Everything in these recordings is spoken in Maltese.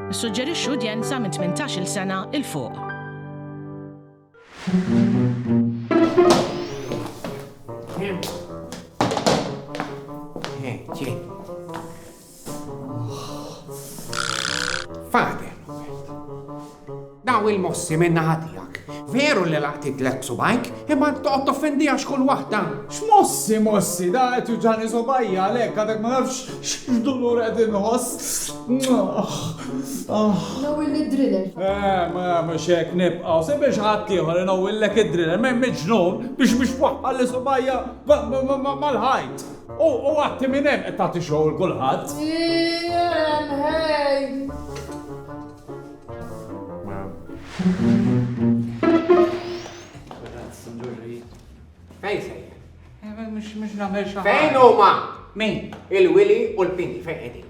Suġġerixxu udjenza minn 18-il sena il fuq. Fader, daw il-mossi minna ħatijak. Veru li laqti tlet subajk, imma toqgħod toffendija xkull waħda. X'mossi, da qed juġani sobajja għalhekk għadek ma nafx x'dolur qed inħoss. Nawil id-driller. Mhux hekk nibqgħu, se biex ħadd ieħor inawwillek id-driller, m'hemm miġnun biex waħħal li sobajja mal-ħajt. U għatti minn hemm qed tagħti xogħol kulħadd. Fejn sejjer? Mhux nagħmel xi ħaġa. Fejn huma? Min? Il-Willy u l-Pini fejn qegħdin?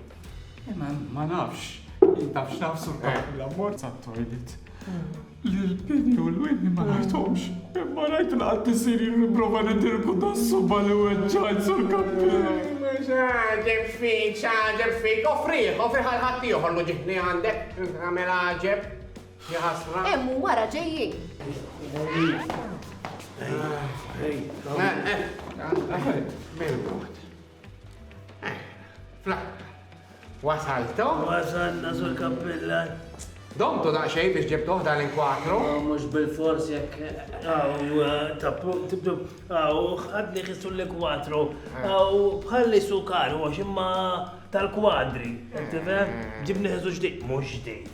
Ma nafx. Jintafx nafsu l-ammor tat-toilet. L-Pini u l-Willy ma rajthomx. Ma rajtu laqgħet isir nipprova nidirku das-suba li weġġajt sur kappell. ċaġeb fik, offri ħal-ħatti uħollu ġihni għandek, għamela ġeb, jħasra. Emmu wara ġejjin. Wasaltu? Wasalna sur kappella. Domtu daqxej biex ġibtuħ dal-inkwatru? Mux bil-fors jek. Tibdu, għadli xissu l-kwatru. Bħalli sukar, għax imma tal-kwadri. Ġibni xissu ġdijt. Mux ġdijt,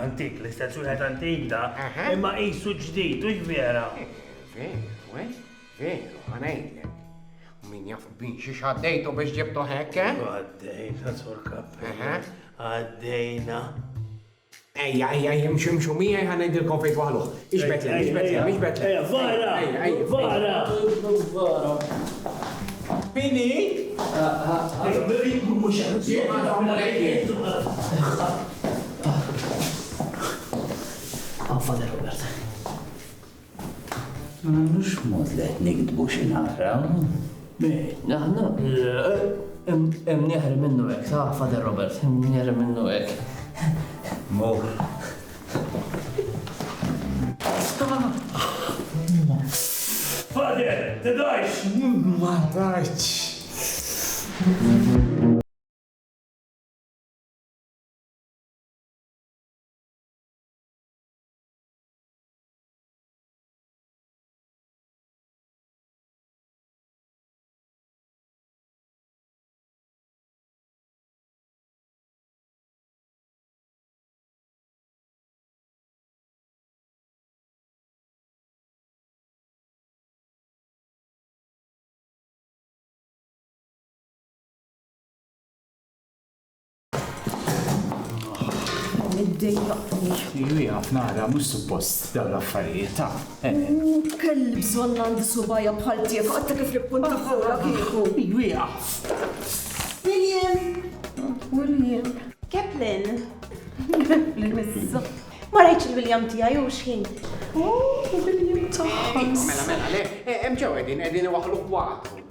antik, l-istazzju għet antik da. Imma jissu ġdijt, ux vera. Veru, għanajdlek. Min jaf bin xiex għaddejtu biex ġibtu hekke? Għaddejna, sur kappella. Għaddejna. Ejja, jimxu mija ħanajdilkom fejt waħlu. Iġbetlem. Vara. Pini? Fader Robert. Mux mod li għet nikdbu xinara. Naħna. Neħri minnu għek, ta' Fader Robert, neħri minnu għek. Mor. Fader, t-dajx! Ma dajx. Iwi għafna għara, mux suppost daw l-affarijiet, ta' Kelli bżonn għandi subajja bħal tiegħek, għatta kif li punta fuqha kieku. Iwi għaf. William. Kaplan. Kaplan issa. Ma rajtx il-William tiegħi u x'ħin. William taħħas. Mela, le, emġew edin waħlu kwatru.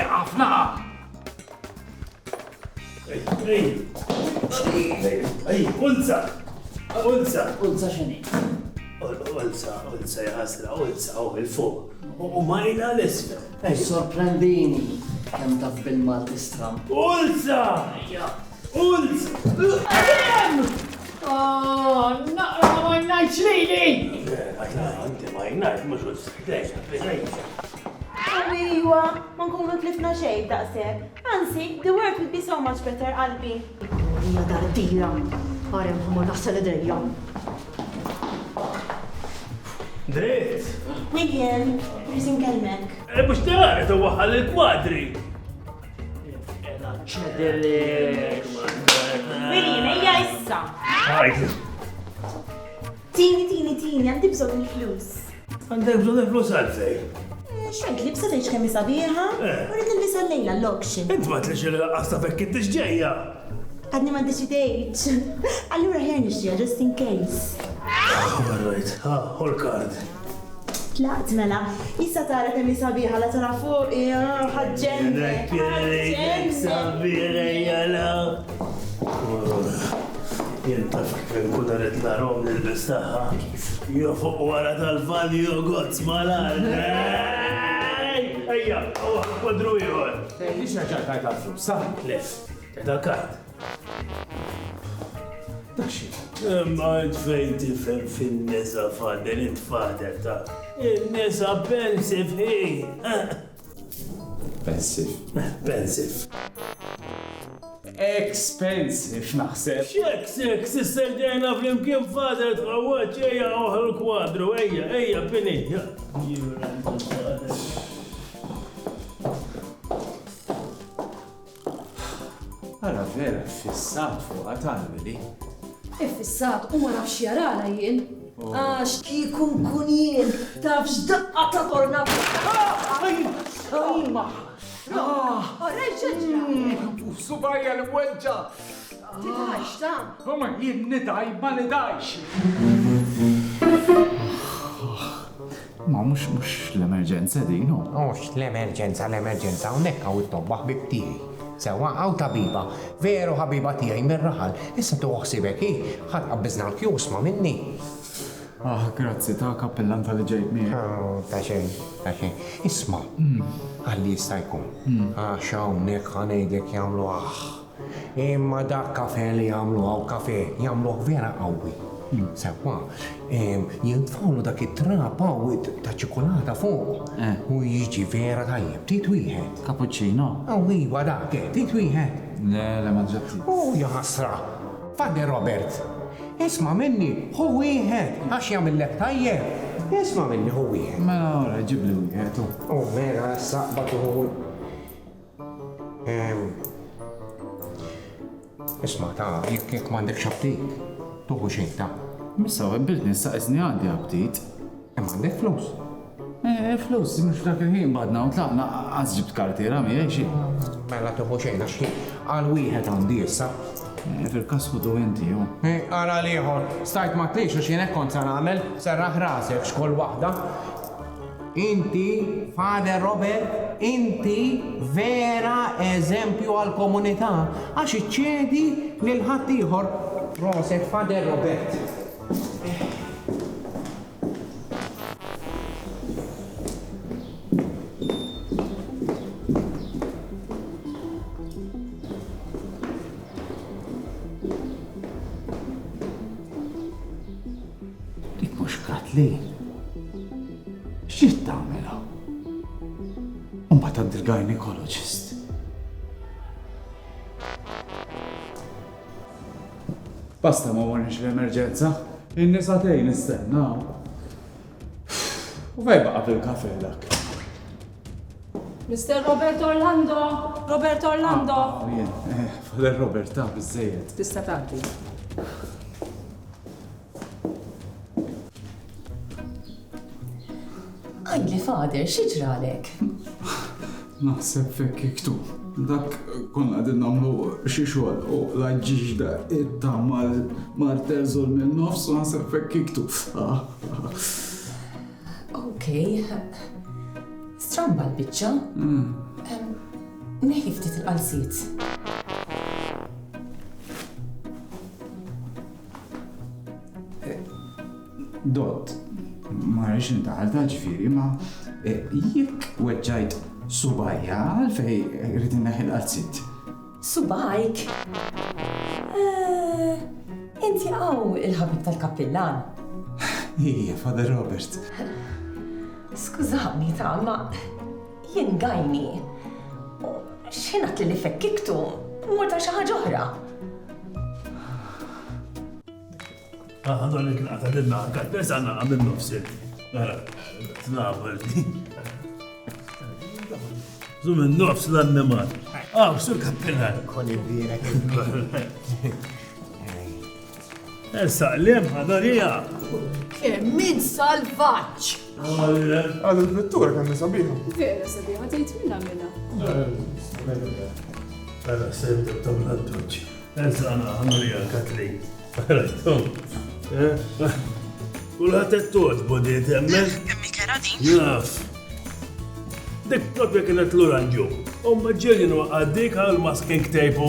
Għafna! Ulza xini? Ulza jħasra, ulza u il-fuq. U majna l-isfel. Sorprendini, kem taf bil-Malti stram. Ulza! Naqra ma jnajx lili! Għanti ma jnajt, mux ulza. Iwa, ma nkunu tlifna xejn daqshekk. Anzi, the work would be so much better, qalbi. Hija dar dira. Għarem ħamur naħsel id-drejja. Dritt! William, rrid inkellmek. Bux tara, tu waħal il-kwadri. William, ejja issa. Tini, għandi bżonn il-flus. Għandek bżon il-flus għalfej. X'għid li bsadejx kemm sabiħa? Urid nilbisha l-lejla l-auction. Int ma tlix il-qasta fekk inti xġejja. Għadni ma deċidejx. Allura ħjar nixtija just in case. Alright, hold card. Tlaqt mela, issa tara kemm sabiħa la tara fuq ħaġġen. Jenta fikren kuna ritlarom nil-bistaħħa. Jofuq wara tal-valju għodz malar. Ejja, kwadru jgħor. Lix ħagġar tajt għal-flus, sa? Lef, tal-kart. Daxi. Mart fejn tifhem fin-nisa fader it-fader ta' il-nisa pensive hi. Pensive. Expensive naħseb. Xek, s-serġajna fl-imkien fader tħawwaċ, ejja uħal l-kwadru, ejja, pini. Għara vera, fissat fuq għatalbili. Ifissat, u ma nafx jarana jien. Għax kikun kun jien, tafx daqqa ta' tornata. Subajja l-weġġa. Tidax, ta' Homa jien nidaj ma nidajx. Ma mux l-emerġenza di, no? Mux l-emerġenza, unnek għaw it-tobba ħbib tiegħi. Sewa għaw tabiba, veru ħabiba tiegħi mir-raħal, issa tuħsibek ħad qabbizna l-kjusma minni. Grazzi ta' kappellan tal-li ġejt miegħek. Ta' xejn. Isma, għalli jista' jkun. Xawnek ħanejdek jagħmlu imma dak kafe li jagħmlu għaw kafe jagħmluh vera qawwi. Sewa, jintfawlu dak it-trapa u ta' ċikolata fuq. U jiġi vera tajjeb, tit wieħed. Cappuccino? Iwa dak, tit wieħed. Le, ma ġabti. Ja ħasra, Fader Robert. Isma minni, hu wieħed, għax jagħmellek tajjeb. Isma minni, hu wieħed. Mela ora ġibli wieħed. Mela, saqbat hu. Isma ta' jekk m'għandek xabtik, tuħu xejn ta'. Missa għabbilni saqisni għandi għabtit. M'għandek flus. Flus, mux dak il-ħin badna u tlaqna għazġibt kartiera mi għiex. Mela tuħu xejn għax għal wieħed għandi issa. Fil-kas ħudu inti, ju. Għara liħor, stajt ma tlix u xienek kont sa nagħmel, serraħ rasek xkol waħda. Inti, Fader Robert, inti vera eżempju għal-komunità għax iċċedi lil ħadd ieħor. Proset, Fader Robert. Li, xġiet tagħmilha? Mbagħad għand il-gynecologist. Basta ma warniex l-emerġenza, in-nisa tgħin nistennaw. U fej baqa' fil-kafe dak. Mr. Robert Orlando! Fader Robert ta' biżejjed. Tista' tagħti. Għajli fader, xieġralek? Naħseb fekk iktu. Dak konna għadin namlu xie xogħol u l-ġiġda it-tammal marterżol minn nofs u naħseb fekk iktu. Okej. Stramba l-bicċa. Neħi ftit il-qalsiet. Dot. Ma rix nitaħalta ġifiri, ma jekk weġġajt subajja għalfej rridin neħil qalsit. Subajk? Inti għaw il-ħabib tal-kappillan. Ija, Fader Robert. Skużani ta' ma jien gajni. Xinat li fekkiktu, morta xaħġa oħra. Għadon il-knaqta d-dinna, għad għanna għamil nofsil. Għara, t-nabel. Zum il-nofs l-annimal. Sur kappillan. Kon il-bira Saqlim, għadarija. Min salvaċ! Għad il-vettura kan nisabiħa. Vera sabiħa, tejt minna minna. Għara, sebda tabla d-doċ. Għana għadarija, Katri. Għara, tom. Kulħat t-tot bodiet, emmel? vera din? Jaf. Dik propja kienet l-oranġu. Umma ġelin għaddik għal masking tape u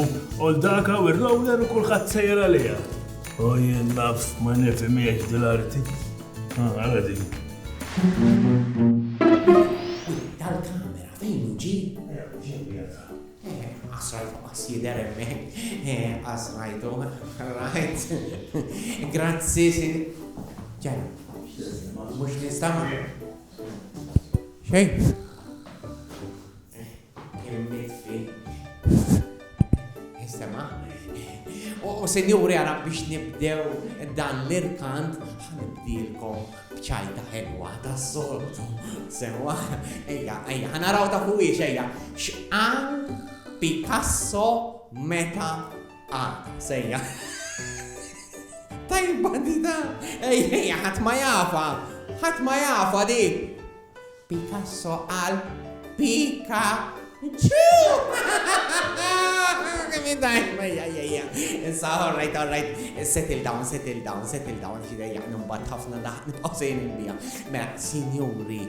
l-daka u r-roller u kullħat sejra għalija. U jien naf ma nifimiex dil-arti. Għala din. Dal-kamera, fejn uġi? Asrajtu, jider emmek. Asrajtu, rajt. Grazzi, ġana. Mux nistama? Xej? Kemmet fi. Istama? U senjuri għara biex nibdew dan l-irkant, ħanibdilkom bċajta ħelwa ta' soltu. Sewa, ejja, ħanaraw ta' fuqiex, ejja. X'an Picasso meta għata, sejja. Tajba di da, ejja, ħatma jafa di. Picasso għal Pika. All right. Settle down. Ġidejja, numbat ħafna daħt nibqawsejn il-bija. Mela, sinjuri,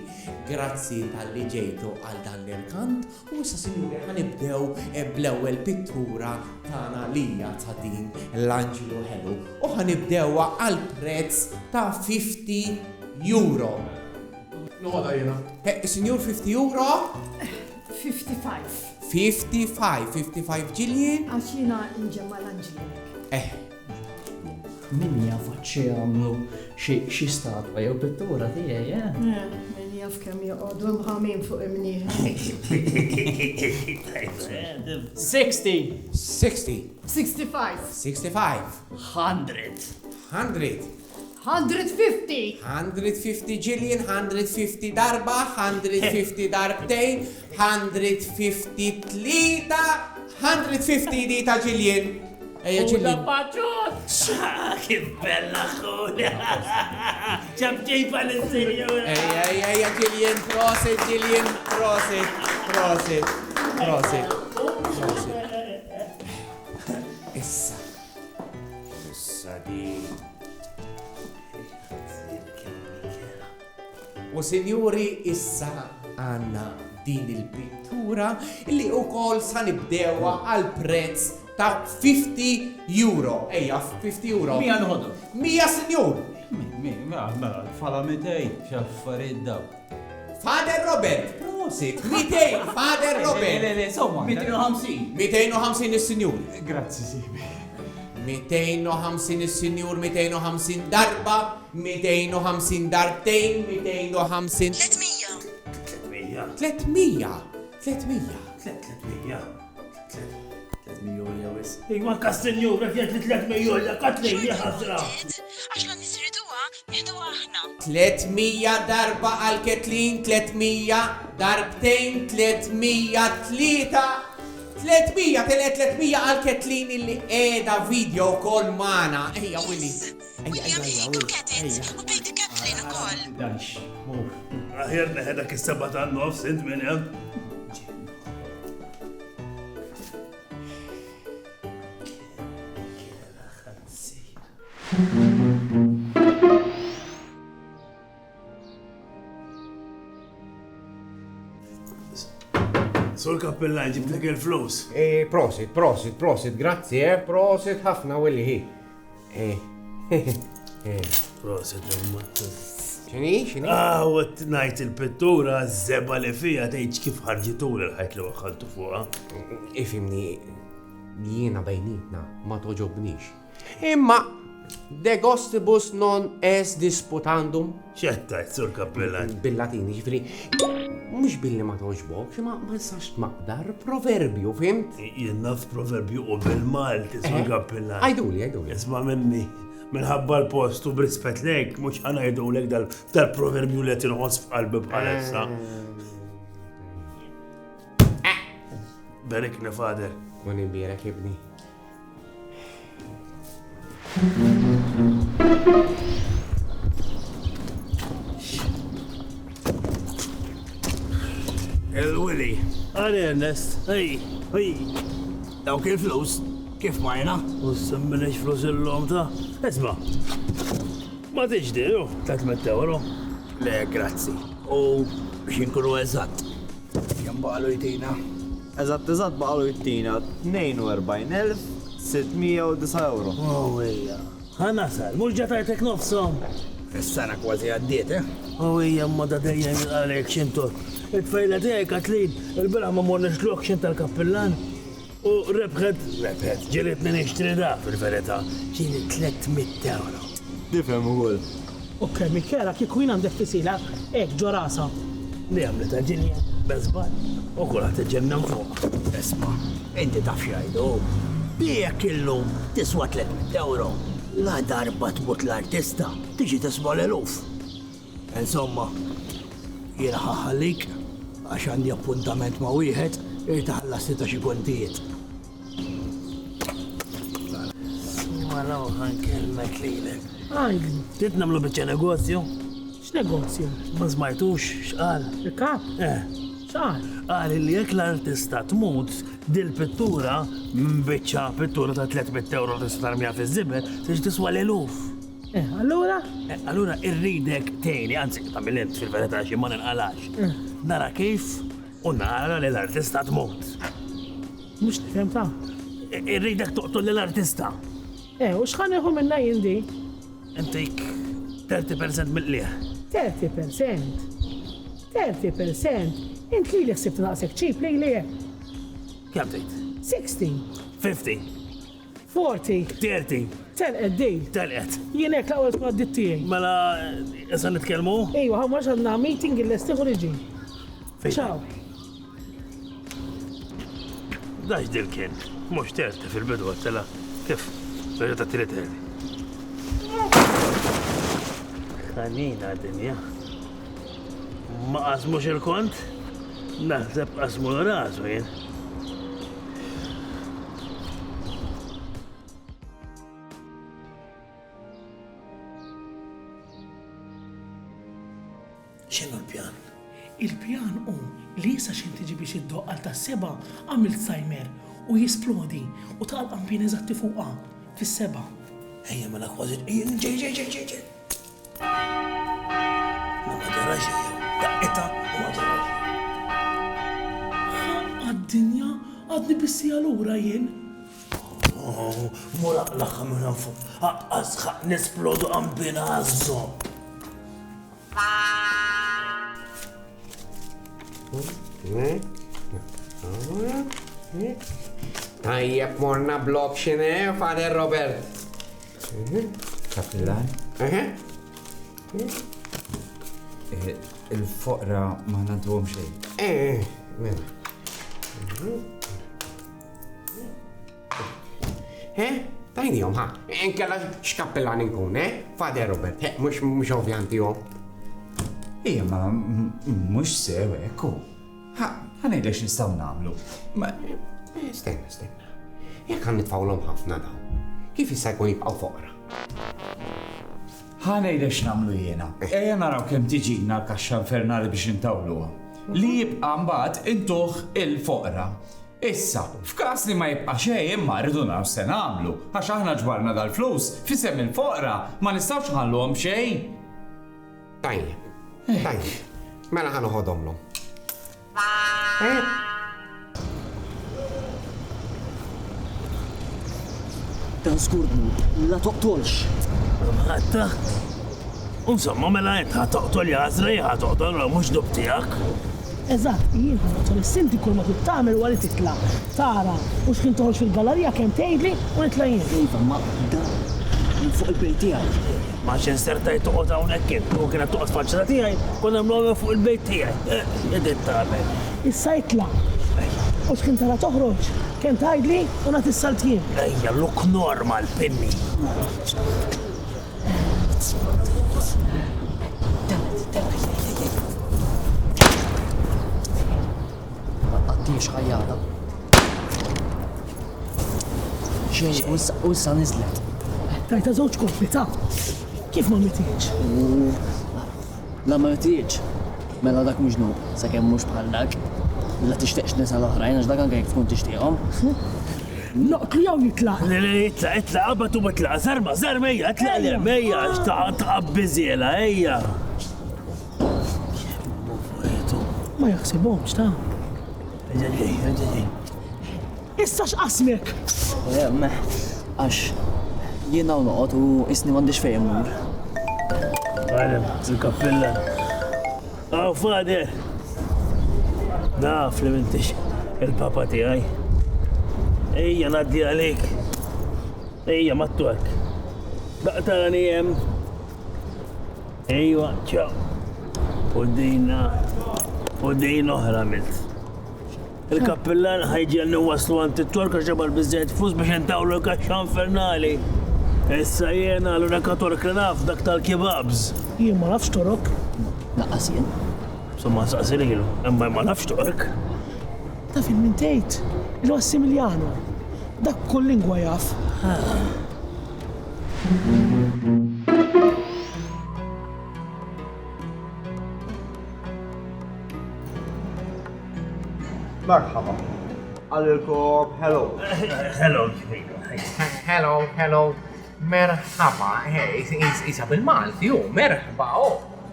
grazzi tal-li ġejtu għal dan l-irkant u issa sinjuri ħanibdew bl-ewwel pittura tagħna lija ta' din l-Anġelu Ħelu u ħanibdewha għal prezz ta' 50 euro. Noħda jena. Sinjur 50 euro? 55. 55 ġiljen? Għaxina inġemma l-Anġeli. Min jaf xi għamlu xi statwa jew pittura tiegħi, Min jaf kemm joqogħdu mħamin fuq imnieħ. 60. 65. 65. 100. 150. 150 ġiljen, 150 darba, 150 darbtejn, 150 tlita, 150 dita ġiljen. Ejja ġiljen. Kif bella ħuna. ċabġejba l-senjura. Ejja ġiljen, proset ġiljen, proset. Issa di. U sinjuri, issa għanna din il-pittura li u kol sanibdewa għal prezz ta' 50 euro. Ejja, 50 euro. Mija nħodu? 100 sinjur. Fala 200, xaffarid daw. Fader Robert, prosit, 200, Fader Robert. Somma, 250. 250 il-sinjur. Grazzi, Sibi. 250 il-sinjur, 250 darba, 250 darbtejn, 250... 300 Igwa kastenjura fjat li 300 katlejn ħasra. Għax la nisriduha, jihduha aħna. 300 darba għal Ketlin, 300 darbtejn, 300 għal Ketlin illi qiegħda video kol mana. Ejja, Willy. U bejti Kathleen ukoll. Danx, mur. Aħjar neħeda kissabat għannu sint minn hemm. Sur kappellan ġibtek il-flus. Prosit, grazzi, prosit ħafna Willy. Prosit, imma. Xini? Għat najt il-pittura zeba li fija tgħid kif ħarġitu l-ħajt li waħħaltu fuqha. Ifimni, jiena bejnietna ma toġobnix. Imma de gostibus non es disputandum. Xettajt, sur kappellan? Bil-Latini, ġifri, mux billi ma toġbok, ma nistax maqdar proverbju, fimt? Jien naf proverbju u bil-Malti, sur kappellan. Għajduli. Isma' minni. Minħabba l-postu b'rispett lejk, mux ħanajdu lek dal-proverbju li tinħoss f'qalbi bħalissa. Berikni, fader. Għuni birek, ibni. Il-Willy. Għani, Ernest. Hej. Dawk il-flus. Kif majna? U s-semminex flus il-lom ta' Esma, ma tiġdilu, 300 euro. Le, grazzi. U xinkunu eżatt. Jambaqalu jtina. Eżatt baqalu jtina 42,609 euro. Ija. Ħanasal, mux ġatajtek nofsom. Is-sena kważi għaddiet, eh? Ija, ma da dejjem għalek xintur. It-fejla tijaj Katlin, il-bira ma mornex l-okxin tal-kappellan. U rebħed, ġiritni nixtri da fil-verita, ġini 300 euro. Difhem ukoll. Ok, Mikela, kieku jien għandek tisila, ek ġorasa. Li għamlet ġinja, bezbal, u kulħat ġenna fuq. Esma, inti taf xajdu. Bijak illum tiswa 300 euro. La darba tmut l-artista, tiġi tiswa l-eluf. Insomma, jena ħaħalik, għax għandi appuntament ma' wieħed, irtaħalla sita xi kontijiet. Ma law ħankelmek lilek. Għajdi, Titnamlu bieċa negozju? x'negozju? Ma smajtux, xqal? Il-kap? X'qal? Għal li jek l-artista tmut dil-pittura, bieċa pittura ta' 300 euro tista' tarmija fi żibel, tiġi tiswa l-eluf. Allura? Allura irridek tejni, anzi, ta' mill-int fil-verita xi ma ninqalax. Nara kif u nara li l-artista tmut. Mux nifhem ta' Irridek toqtol l-artista. u x'ħanieħu minna jindi? Intik 30% mill-liħ. 30%. 30%. Int li ħsibt naqsek ċip li li. Kemm tgħid? 60, 50, 40, 30, telqed dil. telqet. Jienek l-ewwel skod dittijaj. Mela, issa nitkellmu? Ejwa, ħaw maġ għandna meeting il-lestiħu liġi. Ciao. Dax dil kien, mux terti fil-bidu għattela. Kif? Verita t-tiret għedi. Ħanina dinja. Ma qasmux il-kont? Naħseb qasmu l-rasu jien. X'inhu l-pjan? Il-pjan li jisa xin tiġi biex id-doqqal ta' seba għamilt sajmer u jisplodi u tal-qampin eżatti fuqa fis-seba. Ejja mela kważi ġej. Ma ġarax ejja, daqqita u ma ġarax. Għad-dinja għadni bissi għal-ura jien. Mura laħħa minn fuq, għasħaq nisplodu qampin għazzo. Tajjeb morna blok xine, Fader Robert. Kappellan? Il-foqra ma nadwom xejn. Tajni jom, ha. Enkella xkappellan inkun, Fader Robert, mux ovjanti jom. Ija, ma mux sew, ekku. Ħanejlex nistaw namlu. Stenna. Jek għan nitfawlom ħafna daw. Kif jista' jkun jibqaw foqra? Ħanejlex namlu jena. Ejja naraw kem tiġina l-kaxxa infernali biex intawluha. Li jibqa' mbagħad intuħ il-foqra. Issa, f'każ li ma jibqa' xejn imma rridu naraw se nagħmlu. Għax aħna ġbarna dal-flus fisem il-foqra ma nistgħux ħalluhom xejn. Tajjeb. Mela ħanoħodhomlhom. Dan skurdnu, la toqtolx. Għatta? Insomma, mela jent ħatoqtol jazri, ħatoqtol mux dubtijak. Eżatt, jien ħatoqtol s-sinti kull ma tittamel għalli titla. Tara, u xkien toħroġ fil-gallerija kem tgħidli u nitla jien. Iva, ma da fuq il-bejt tiegħi. Ma xen sertaj toqgħod hawnhekk kien, u kienet toqgħod faċċa tiegħi, konna mlogħu fuq il-bejt tiegħi. Jedin tagħmel. Issa jitla. U xkien tara toħroġ, kem tgħidli u nagħti s-salt jien. Ejja, look normal, Penny. Għattiex ħajjada. Xej, u issa nizlet. Tajta żewġ koppi ta' kif ma mitiex? La ma mitiex. Mela dak mhux nu, sakemm mhux bħal dak. La tixtieqx nisa l-oħrajn għax dak anke jekk tkun tixtieqhom. Noqtlu jew jitlaq. Jitlaq, qabad u bitlaq, zarma, itlaq li mejja, għax taqab biżiela, ejja. Ma jaħsibhomx ta' Ġeġi. Issa x'qasmek? Għax jiena u noqgħod u isni m'għandix fejn mur. Għalem, il-kappella. Għaw, fader. Naf li mintix il-papa tiegħi. Ejja naddi għalik. Ejja mattuak. Daqtani jem. Ejwa, ċaw. U din oħra milt. Il-kappellan ħajġi għannu waslu għant it-torka ġabal bizzejt flus biex jentawlu kaxxa infernali. Issa jena l-unaka tork li naf dak tal-kebabs. Jien ma nafx torok. Naqqas jien. Somma saqsililu, imma ma nafx tork. Ta' fin min tgħid, il-Wassimiljano. Dak kull lingwa jaf. Marhaba. Għalilkom, hello. Hello. Merħaba, isa bil-Malti, merħba,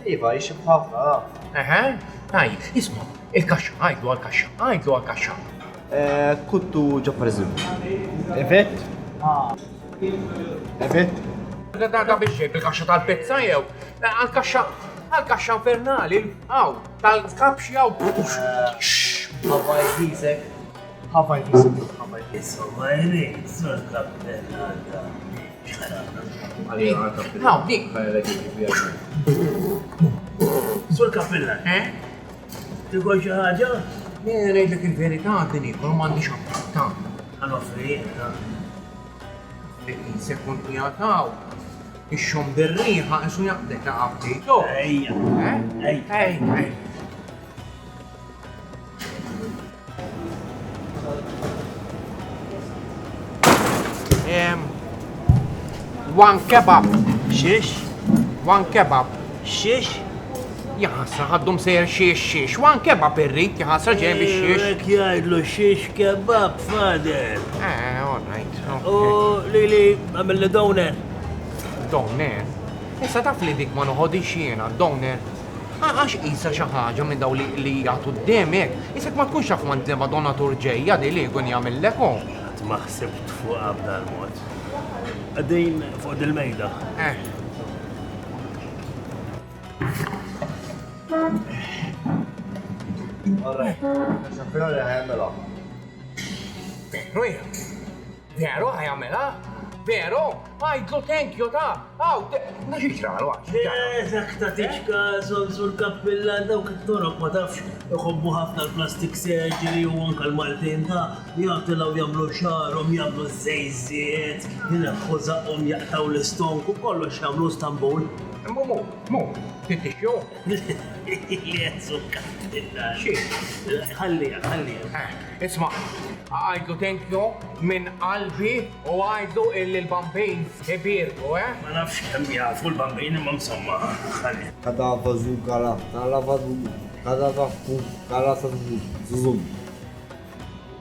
Iva, jixib ħafna. Isma, il-kaxxa, għajdlu għal-kaxxa. Kuttu ġaparizim. Evet? Da biex il-kaxxa tal-pizza jew, għal-kaxxa infernali, tal-kapxi Sur kappella, Tikol xi ħaġa? Ngħidlek il-verità din ikun m'għandix appunta. Għal offrijiet, Li jisek kont jagħtaw. Ix-xom dir-riħa isu jaqdek laqabti. Ej. One kebab. Xiex? One kebab. Xiex? Jaħasra ħaddum sejr xiex. One kebab irrid jaħasra ġebi xiex. Rek jgħidlu xiex kebab, fader. All right. U li għamil li downer. Downer? Issa taf li dik ma noħodix jiena, downer. Għax isa xi ħaġa minn daw li jagħtu d-demek. Isek ma tkunx taf mand Madonna Turġejja di li jkun jagħmillekom. Ma ħsibt fuq għabda l-mod. Għaddejn fuq dil-mejda. Veru ħajamela? Veru? Għajdlu thank you ta' naġiċralu Dak ta' tiċka sur kappilla dawk it-torok ma tafx iħobbu ħafna l-plastik surgery u anka l-Maltin ta' jgħatilaw jamlu xarhom, jamlu żejżiet, jinaħħu zaqqhom jaqtaw l-istonk u kollox jamlu Istanbul. Mu, tittixju? Jetsu kappilla. Ħallija. Isma, għajdlu thank you minn qalbi u għajdlu il-bambin ibirku, Ma nafx kemm jafu l-bambin imma msomma. Kada bazu kala, zuzum.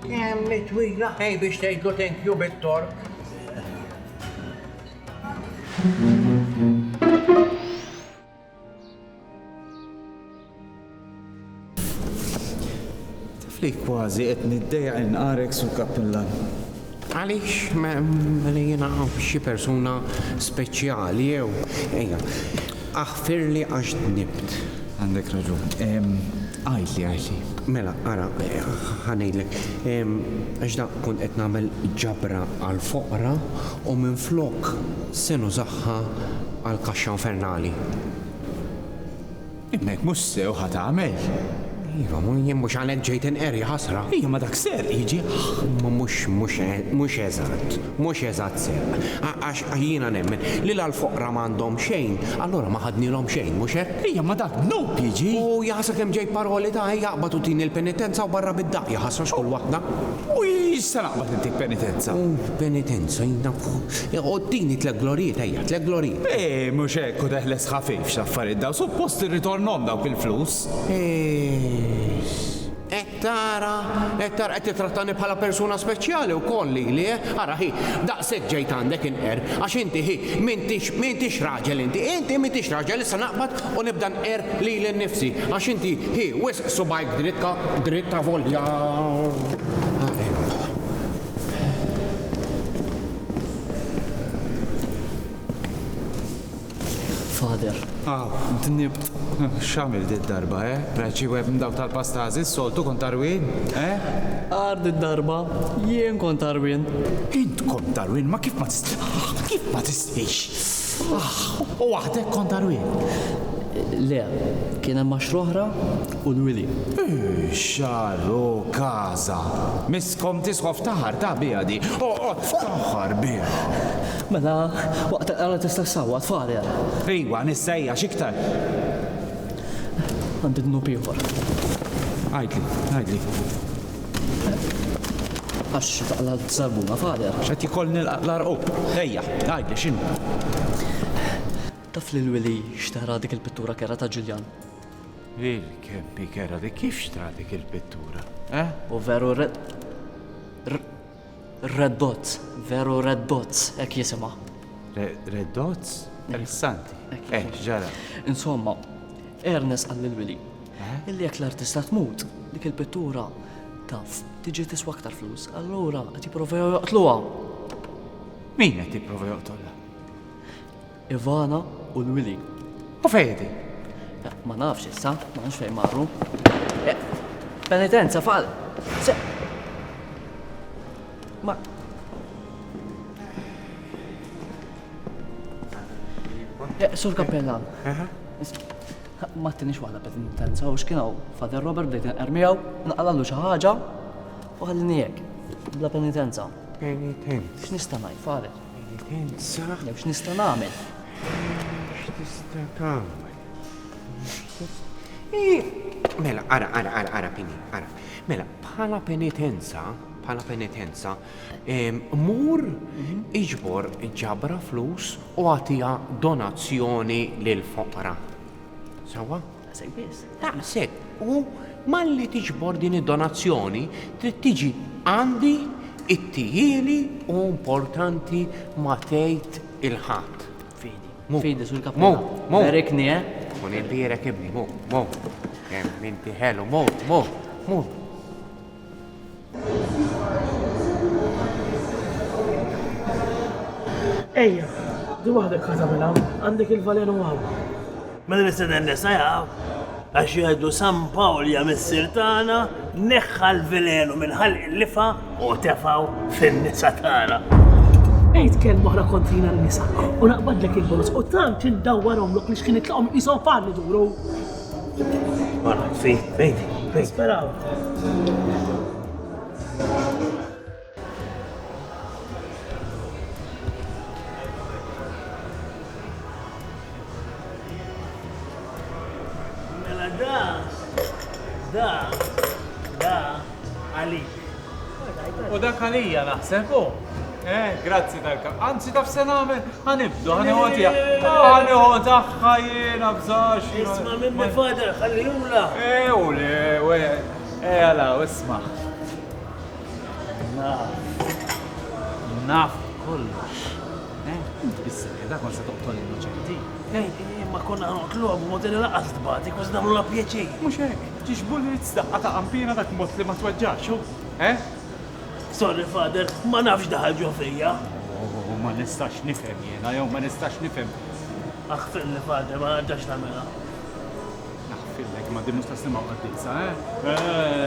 Kemm nitwila, biex tgħidlu thank you bit-tork. Li kważi qed niddejja inqarek sul kappellan. Għaliex li jiena xi persuna speċjali jew aħfirli għax nibt. Għandek raġun. Għajli. Mela, ara, ħanejdlek, għax da kun qed nagħmel ġabra għal foqra u minn flok se nużaħħa għal kaxxa infernali. Immek mhux sew ħadd għamel. Iva, jien mhux għalet ġejt inqeri ħasra. Ija ma dak ser jiġi. Mhux eżatt ser. Għax jiena nemmen li l-foqra m'għandhom xejn, allura ma ħadnilhom xejn, mhux hekk? Ija ma dak nob jiġi. U jaħseb kemm ġej paroli ta' jaqbad tin il-penitenza u barra bid-daq jaħasra xkull waħda. U jista' naqbad intik penitenza. Penitenza, jina. U tini tlek glorijiet, tlek glorijiet. Mhux hekk u teħles ħafif x'affarijiet daw, suppost irritornhom dawk il-flus. tara, qed titrattani bħala persuna speċjali wkoll li, ara ħi, daqshekk ġejt għandek inqer, għax inti ħi m'intix raġel inti m'intix raġel issa naqbad u nibda nqer lili nnifsi, għax inti ħi wisq subajk dritta volja. Fader. Dnibt. X'għamil dit darba, Reċi web mdaw tal-pastazi, soltu kont tarwin, Għard id-darba, jien kont tarwin. Int kont tarwin, ma kif ma tistix? U waħdek kont tarwin. Le, kien hemm maxruħra u l-Willy. Xarru kaza. Miskom tisħof taħar ta' bija di. Taħar bija. Mela, waqt għala tista' sawwa tfader. Iwa, nissejja xiktar. Għandi d-nup ieħor. Għajdli. Għax taqla t-sarbuna, fader. ċet jikolni l-arqu. Ejja, għajdli, xinu? Taf li l-Willy xtara dik il-pittura kera ta' Ġiljan. Il-kempi kera dik kif xtara dik il-pittura? U veru Red Dots, veru Red Dots, ek jisima. Red Dots? Interessanti. Ġara. Insomma, Ernest għalli l-Willy. Illi jek l-artista tmut, dik il-pittura taf, tiġi tiswa aktar flus. Allura, għati provajaw joqtluwa. Min għati provajaw joqtluwa? Ivana u l-Willy. U fejdi? Ma nafx issa, ma nafx fej marru. Penitenza, fal. Ma. Sur kappellan. Ma t-tinix waħda penitenza, u xkinaw, Fader Robert bdejt ermijaw, naqalallu xaħġa, u għallini jek, bla penitenza. Penitenza. X'nista' ngħid, Fader? Penitenza? Jew x'nista' nagħmel? X'tista' tagħmel? Mela, ara, Pini, ara. Mela, bħala penitenza, mur iġbor ġabra flus u għatija donazzjoni lil-foqra. Sawa? Sejbis. Sek, u malli tiġbor din id-donazzjoni, trid tiġi għandi it-tijili u importanti ma tgħid il-ħadd. Fidi, sur kappella. Berikni, Kun il-birek ibni, mu. Minti ħelu, mu. Ejja, di waħda kazamela, għandek il-valenu għaw. Mela nistenna nisajaw, għax jgħidu San Pawlja mis-sirtana, neħħa l-velenu minn ħalq il-lifa u tefaw fin-nisa tagħna. Ejt kelma oħra kontrina n-nisa, u naqbadlek il-bonus, u tant tindawwarhom lok li xkien itlaqhom qishom falli duru. Marra, fejdi. Speraw. Da, għalik. U dak għalija naħseb, grazzi tal-kap. Anzi taf se nagħmel, ħanibdu, ħaniħodja. Ħaniħodha ħajjena bżax. Isma' minn Fader, ħallihula. Għala, isma'. Naf kollox. Inti bis-serja, dak ma se toqtol innoċenti. Ma konna għanotlu b'mod li laqas tbatik, ma zdamlu la pjaċir. Mux hekk, ġiġbu li t-staqqa ta' qampina dak mod li ma tweġġaxu, Sorry, Fader, ma nafx daħal ġo fija. Ma nistax nifhem jena, jew ma nistax nifhem. Aħfilli, Fader, ma għadġax tamela. Aħfillek, ma di mustas nimaw għaddisa,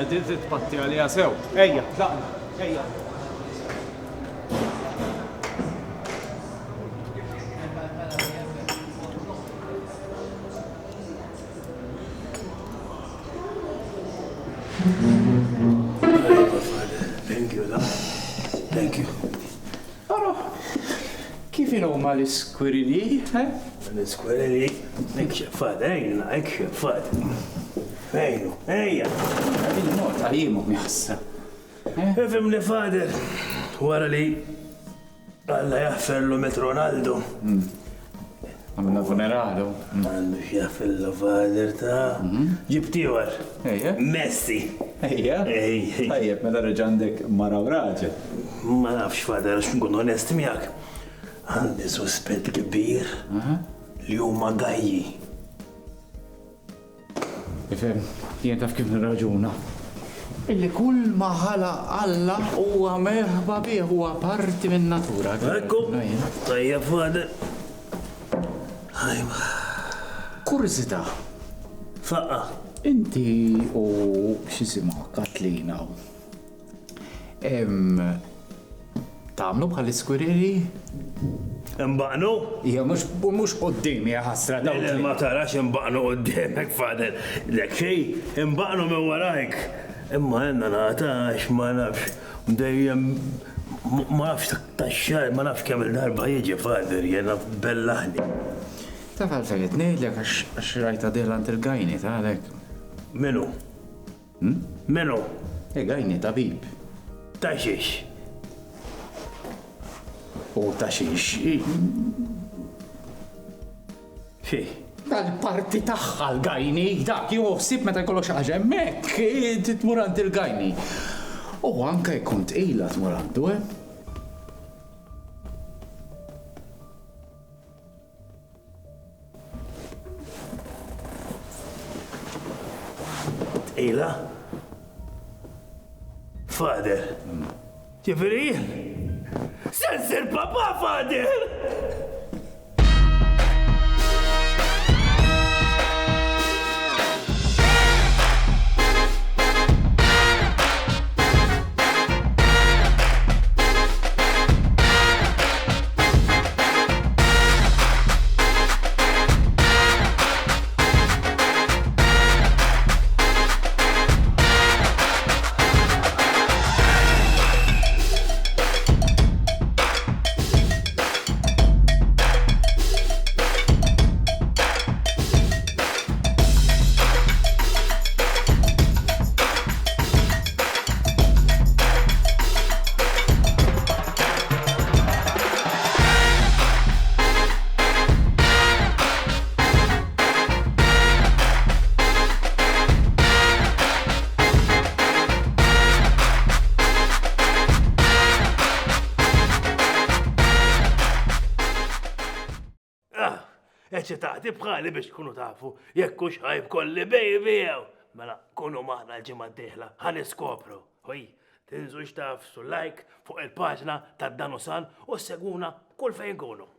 Di t-patti għalija sew. Ejja, tlaqna, ejja. Thank you. Però, kif huma l-iskwirini, L-iskwirini, ekxef Fader, ejna, ekxef Fader. Ejnu, ejja. Il-nota jimu mjassa. Efimni Fader, wara li Alla jaħferlu met Ronaldo. Għamilna funeralu. Għandu xjaf il-fader ta' ġibtiwar. Ejja. Messi. Ejja. Tajjeb, meta reġandek mara u raġel. Ma nafx fader, għax nkun onest miegħek. Għandi sospett kbir li huma gajji. Ifhem, jien taf kif nirraġuna. Illi kull ma ħala Alla huwa merħba bih, huwa parti minn natura. Ekku, tajjeb fader. Ħajma. Kurzita. Faqqa. Inti u x'isima Katlina. Tagħmlu bħal iskwiriri? Imbaqnu? Hija mhux quddiem hija ħasra Le, ma tarax imbaqnu qudiemek fader. Lek xej, imbaqnu minn warajk. Imma jenna nagħtax ma nafx. Dejjem ma nafx taxxar, ma nafx kemm il-darba jiġi fader, jena bellaħni. Taf għalfejn ngħidlek għax rajta dilant il-gajni tagħlek. Minu? Minu? Gajni tabib. Taxix. U taxix. Xi? Dal-parti tagħha l-gajni, dak joħsib meta jkollok xi ħaġa hemmhekk titmur għand il-gajni. U anke jkun tqila tmur għandu, Tqila? Fader. Ġifiri? Sensir papa, fader! Eċitati bħali biex kunu tafu, jekkux ħajb kolli baby jew. Mela, kunu maħna l-ġimma d-dihla, ħan iskopru. Hoj, tinżux taf su like fuq il-paġna ta' Danusan u seguna kull fejn kunu.